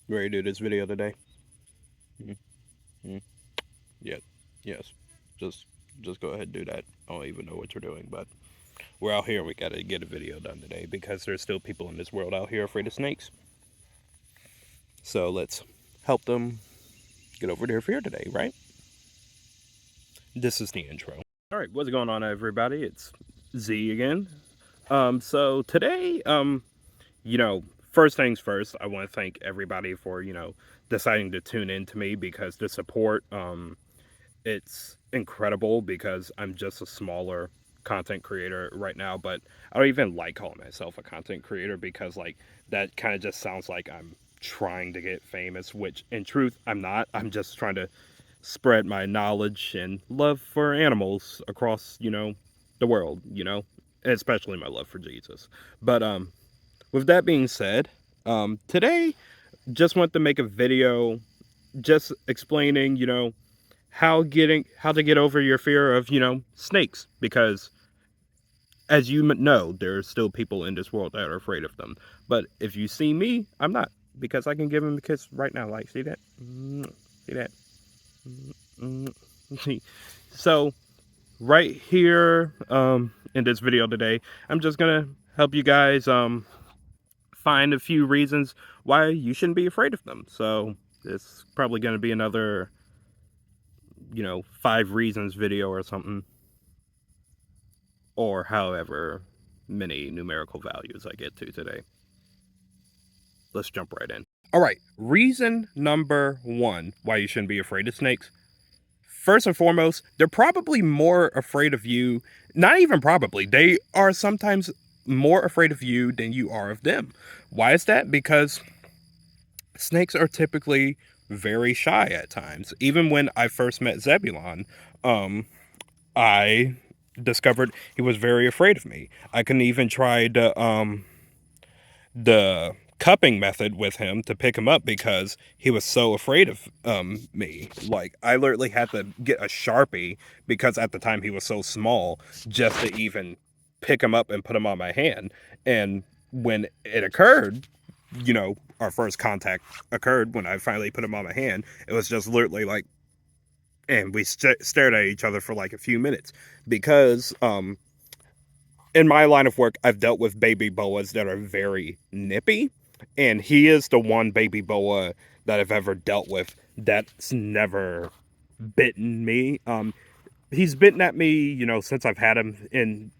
Ready to do this video today? Mm-hmm. Yeah. Yes. Just just go ahead and do that. I don't even know what you're doing, but we're out here. We gotta get a video done today because there's still people in this world out here afraid of snakes. So let's help them get over their fear today, right? This is the intro. All right, what's going on, everybody? It's Z again. So today, first things first, I want to thank everybody for, deciding to tune in to me because the support, it's incredible because I'm just a smaller content creator right now, but I don't even like calling myself a content creator because like that kind of just sounds like I'm trying to get famous, which in truth I'm not. I'm just trying to spread my knowledge and love for animals across, the world, especially my love for Jesus. But with that being said, today just want to make a video just explaining, how to get over your fear of, snakes, because as you know, there's still people in this world that are afraid of them. But if you see me, I'm not, because I can give him a kiss right now. Like, see that? See that? So right here, in this video today, I'm just gonna help you guys find a few reasons why you shouldn't be afraid of them. So it's probably gonna be another 5 reasons video or something, or however many numerical values I get to today. Let's jump right in. All right, reason number 1 why you shouldn't be afraid of snakes. First and foremost, they're probably more afraid of you. Not even probably, they are sometimes more afraid of you than you are of them. Why is that? Because snakes are typically very shy at times. Even when I first met Zebulon, I discovered he was very afraid of me. I couldn't even try the cupping method with him to pick him up because he was so afraid of me. Like, I literally had to get a Sharpie because at the time he was so small just to even pick him up and put him on my hand. And when it occurred, our first contact occurred when I finally put him on my hand, it was just literally like, and we stared at each other for like a few minutes because in my line of work, I've dealt with baby boas that are very nippy, and he is the one baby boa that I've ever dealt with that's never bitten me. He's bitten at me, since I've had him in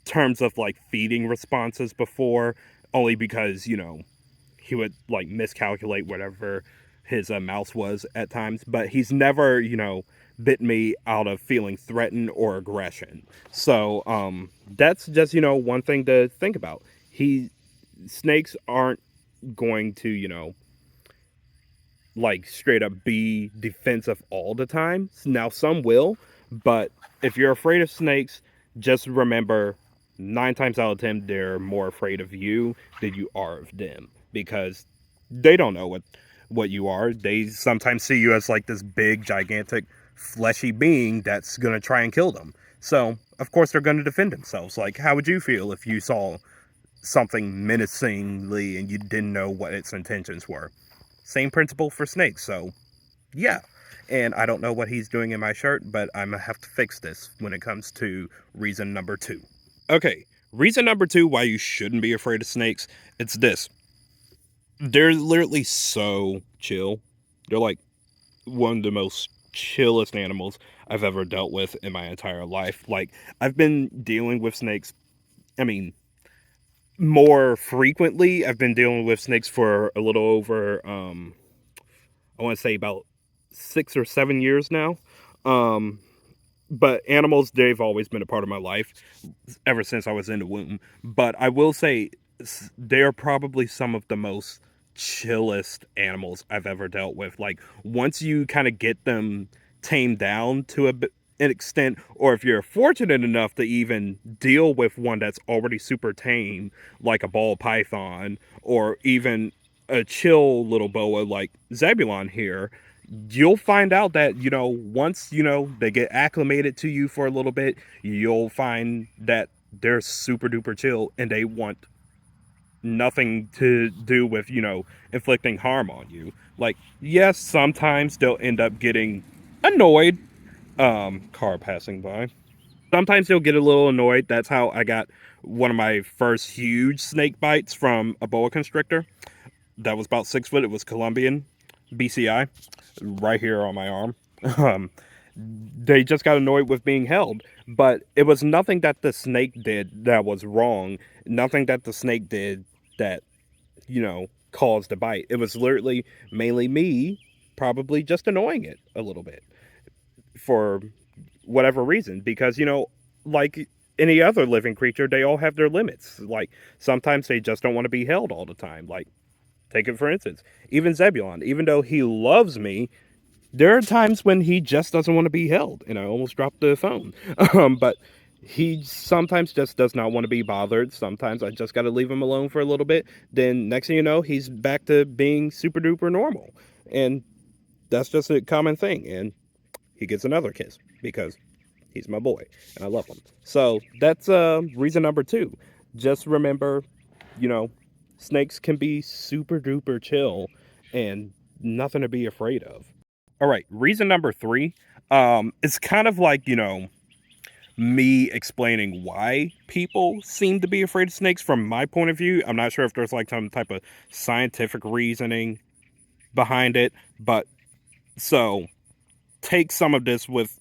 terms of like feeding responses before, only because, he would like miscalculate whatever his mouse was at times, but he's never, bit me out of feeling threatened or aggression. So that's just, one thing to think about. Snakes aren't going to, like straight up be defensive all the time. Now some will, but if you're afraid of snakes, just remember 9 times out of 10 they're more afraid of you than you are of them, because they don't know what you are. They sometimes see you as like this big gigantic fleshy being that's going to try and kill them. So of course they're going to defend themselves. Like, how would you feel if you saw something menacingly and you didn't know what its intentions were? Same principle for snakes. So yeah. And I don't know what he's doing in my shirt, but I'm gonna have to fix this when it comes to reason number 2. Okay, reason number 2 why you shouldn't be afraid of snakes, it's this. They're literally so chill. They're like one of the most chillest animals I've ever dealt with in my entire life. Like, I've been dealing with snakes, I mean, more frequently. I've been dealing with snakes for a little over, I want to say about 6 or 7 years now. But animals, they've always been a part of my life ever since I was in the womb. But I will say they're probably some of the most chillest animals I've ever dealt with. Like, once you kind of get them tamed down to an extent, or if you're fortunate enough to even deal with one that's already super tame, like a ball python, or even a chill little boa like Zebulon here, you'll find out that, once, they get acclimated to you for a little bit, you'll find that they're super duper chill and they want nothing to do with, inflicting harm on you. Like, yes, sometimes they'll end up getting annoyed. Car passing by. Sometimes they'll get a little annoyed. That's how I got one of my first huge snake bites from a boa constrictor. That was about 6 foot. It was Colombian BCI, right here on my arm. Um, they just got annoyed with being held, but it was nothing that the snake did that was wrong. Nothing that the snake did that caused the bite. It was literally mainly me, probably just annoying it a little bit for whatever reason, because like any other living creature, they all have their limits. Like sometimes they just don't want to be held all the time. Like take it for instance, even Zebulon, even though he loves me, there are times when he just doesn't want to be held, and I almost dropped the phone. But he sometimes just does not want to be bothered. Sometimes I just got to leave him alone for a little bit. Then next thing you know, he's back to being super duper normal, and that's just a common thing. And he gets another kiss because he's my boy and I love him. So that's reason number two. Just remember, you know, snakes can be super duper chill and nothing to be afraid of. All right, reason number three. It's kind of like, me explaining why people seem to be afraid of snakes from my point of view. I'm not sure if there's like some type of scientific reasoning behind it, but so take some of this with,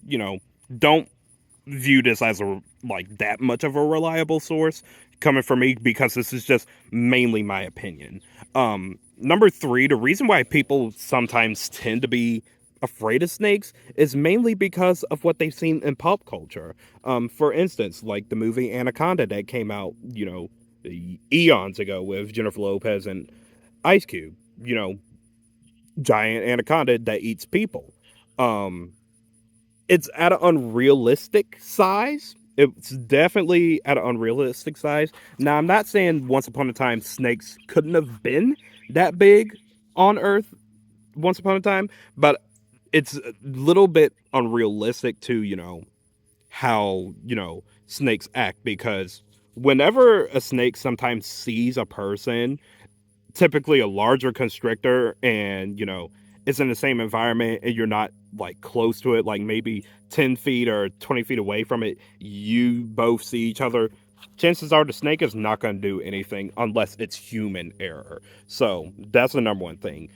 don't view this as a like that much of a reliable source coming from me, because this is just mainly my opinion. Number three, the reason why people sometimes tend to be afraid of snakes is mainly because of what they've seen in pop culture. For instance, like the movie Anaconda that came out, eons ago with Jennifer Lopez and Ice Cube. Giant anaconda that eats people. Um, it's at an unrealistic size. It's definitely at an unrealistic size. Now, I'm not saying once upon a time snakes couldn't have been that big on Earth once upon a time, but it's a little bit unrealistic to, how, snakes act, because whenever a snake sometimes sees a person, typically a larger constrictor, and it's in the same environment and you're not like close to it, like maybe 10 feet or 20 feet away from it, you both see each other, chances are the snake is not going to do anything unless it's human error. So that's the number one thing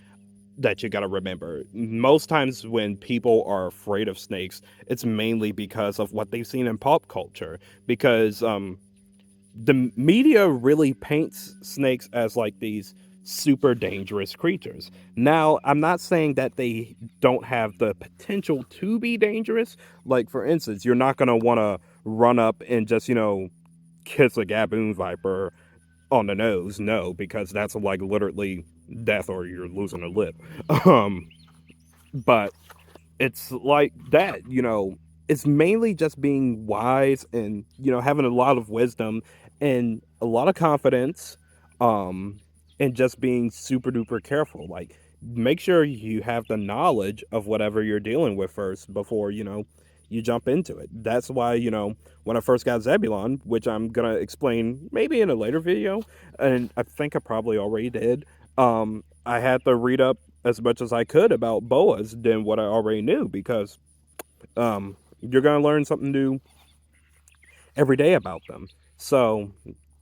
that you got to remember. Most times when people are afraid of snakes, it's mainly because of what they've seen in pop culture, because the media really paints snakes as like these super dangerous creatures. Now, I'm not saying that they don't have the potential to be dangerous. Like, for instance, you're not going to want to run up and just, kiss a gaboon viper on the nose. No, because that's like literally death or you're losing a lip. Um, but it's like that, it's mainly just being wise and, having a lot of wisdom and a lot of confidence, um, and just being super duper careful. Like, make sure you have the knowledge of whatever you're dealing with first before, you jump into it. That's why, when I first got Zebulon, which I'm gonna explain maybe in a later video, and I think I probably already did, I had to read up as much as I could about boas than what I already knew, because you're going to learn something new every day about them. So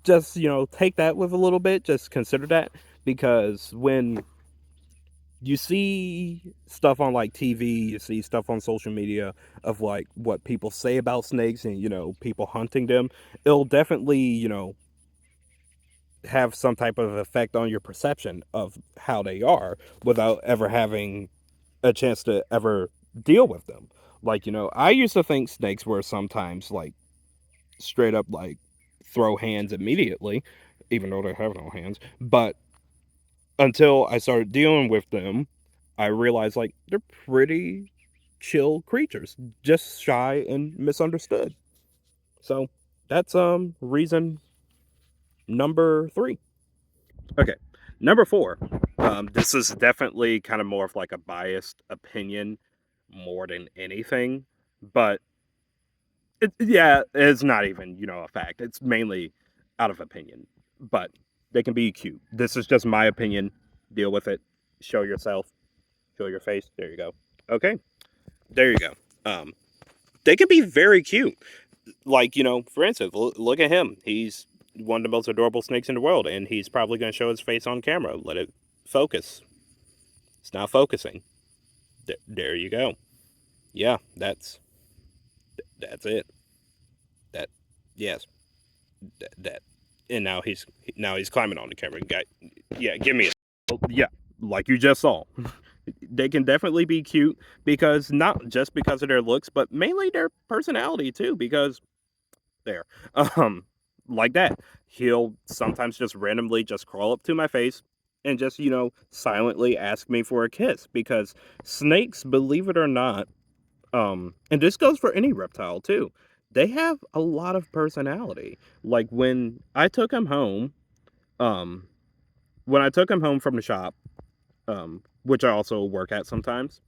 just, take that with a little bit, just consider that, because when you see stuff on like TV, you see stuff on social media of like what people say about snakes and, people hunting them, it'll definitely, have some type of effect on your perception of how they are without ever having a chance to ever deal with them. Like, I used to think snakes were sometimes like straight up like throw hands immediately, even though they have no hands. But until I started dealing with them, I realized like they're pretty chill creatures, just shy and misunderstood. So that's reason number three. Okay. Number four. This is definitely kind of more of like a biased opinion more than anything, but yeah, it's not even, a fact. It's mainly out of opinion. But They can be cute. This is just my opinion. Deal with it. Show yourself. Show your face. There you go. Okay. There you go. Um, they can be very cute. Like, for instance, look at him. He's one of the most adorable snakes in the world, and he's probably going to show his face on camera. Let it focus. It's not focusing. There you go. Yeah, that's it. That yes, that. And now he's climbing on the camera. Yeah, give me a yeah, like you just saw. They can definitely be cute because not just because of their looks, but mainly their personality too. Because there, um, like that, he'll sometimes just randomly just crawl up to my face and just silently ask me for a kiss. Because snakes, believe it or not, and this goes for any reptile too, they have a lot of personality. Like um, when I took him home from the shop, which I also work at sometimes,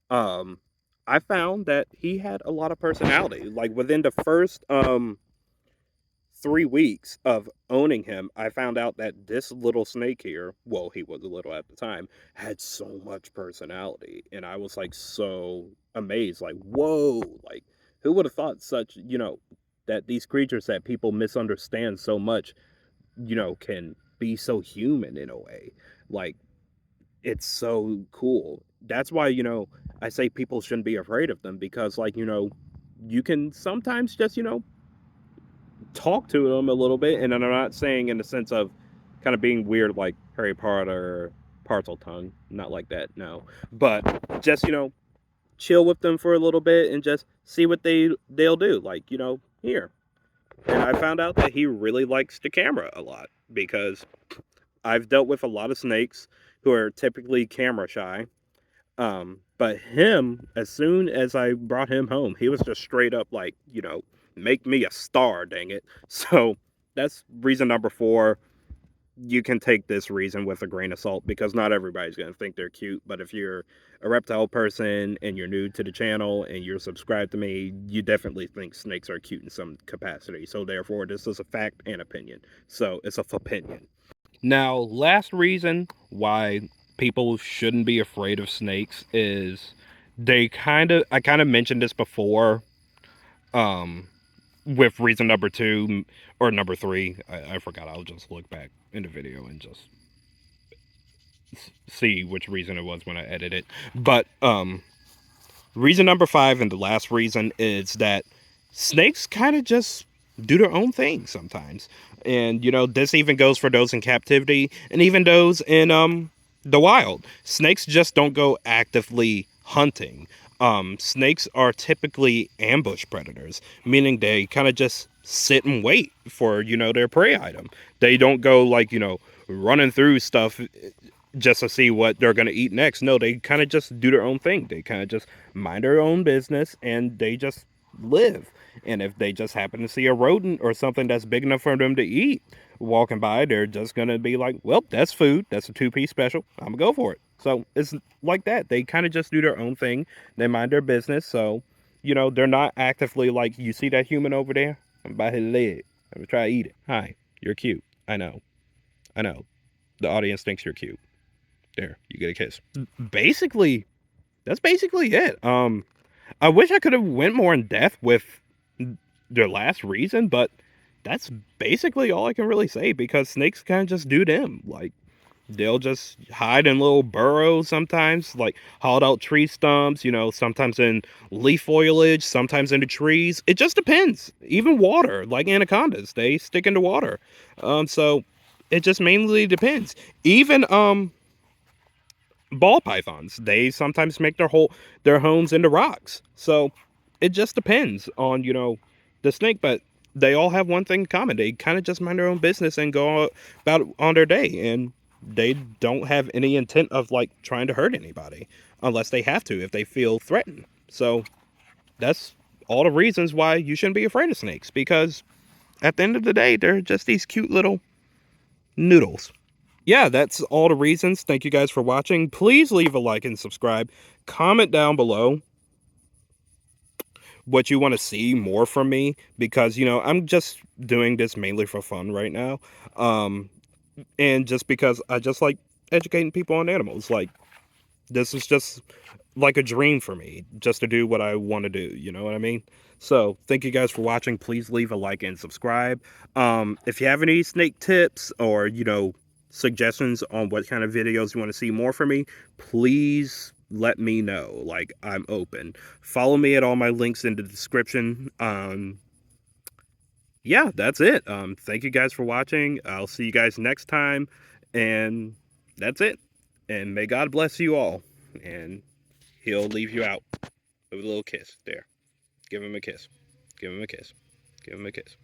um, I found that he had a lot of personality. Like within the first 3 weeks of owning him, I found out that this little snake here, well, he was a little at the time, had so much personality. And I was like so amazed, like, whoa, like, who would have thought such, that these creatures that people misunderstand so much, can be so human in a way. Like, it's so cool. That's why, I say people shouldn't be afraid of them because, like, you can sometimes just, talk to them a little bit, and I'm not saying in the sense of kind of being weird like Harry Potter, Parseltongue, not like that, no, but just chill with them for a little bit and just see what they'll do, like here. And I found out that he really likes the camera a lot because I've dealt with a lot of snakes who are typically camera shy. But him, as soon as I brought him home, he was just straight up like, make me a star, dang it. So that's reason number 4. You can take this reason with a grain of salt because not everybody's going to think they're cute. But if you're a reptile person and you're new to the channel and you're subscribed to me, you definitely think snakes are cute in some capacity. So therefore, this is a fact and opinion. So it's a opinion. Now, last reason why people shouldn't be afraid of snakes is I kind of mentioned this before, um, with reason number 2 or number 3. I forgot. I'll just look back in the video and just see which reason it was when I edit it. But, reason number 5 and the last reason is that snakes kind of just do their own thing sometimes. And, this even goes for those in captivity and even those in the wild. Snakes just don't go actively hunting. Snakes are typically ambush predators, meaning they kind of just sit and wait for, their prey item. They don't go like, running through stuff just to see what they're going to eat next. No, they kind of just do their own thing. They kind of just mind their own business and they just live. And if they just happen to see a rodent or something that's big enough for them to eat walking by, they're just going to be like, well, that's food. That's a 2-piece special. I'm going to go for it. So it's like that. They kind of just do their own thing. They mind their business. So, they're not actively like, you see that human over there? I'm by his leg. I'm going to try to eat it. Hi, you're cute. I know. I know. The audience thinks you're cute. There, you get a kiss. Basically, that's basically it. I wish I could have went more in depth with their last reason, but that's basically all I can really say because snakes kind of just do them. Like, they'll just hide in little burrows sometimes, like hauled out tree stumps, sometimes in leaf foliage, sometimes in the trees. It just depends. Even water, like anacondas, they stick into water. So it just mainly depends. Even, ball pythons, they sometimes make their homes into rocks. So it just depends on the snake, but they all have one thing in common. They kind of just mind their own business and go about on their day, and they don't have any intent of like trying to hurt anybody unless they have to, if they feel threatened. So that's all the reasons why you shouldn't be afraid of snakes, because at the end of the day, they're just these cute little noodles. Yeah, that's all the reasons. Thank you guys for watching. Please leave a like and subscribe. Comment down below what you want to see more from me, because I'm just doing this mainly for fun right now. And just because I just like educating people on animals, like this is just like a dream for me, just to do what I want to do. You know what I mean? So thank you guys for watching. Please leave a like and subscribe. If you have any snake tips or suggestions on what kind of videos you want to see more from me, please let me know. Like, I'm open. Follow me at all my links in the description. Yeah, that's it. Thank you guys for watching. I'll see you guys next time. And that's it. And may God bless you all. And he'll leave you out with a little kiss there. Give him a kiss. Give him a kiss. Give him a kiss.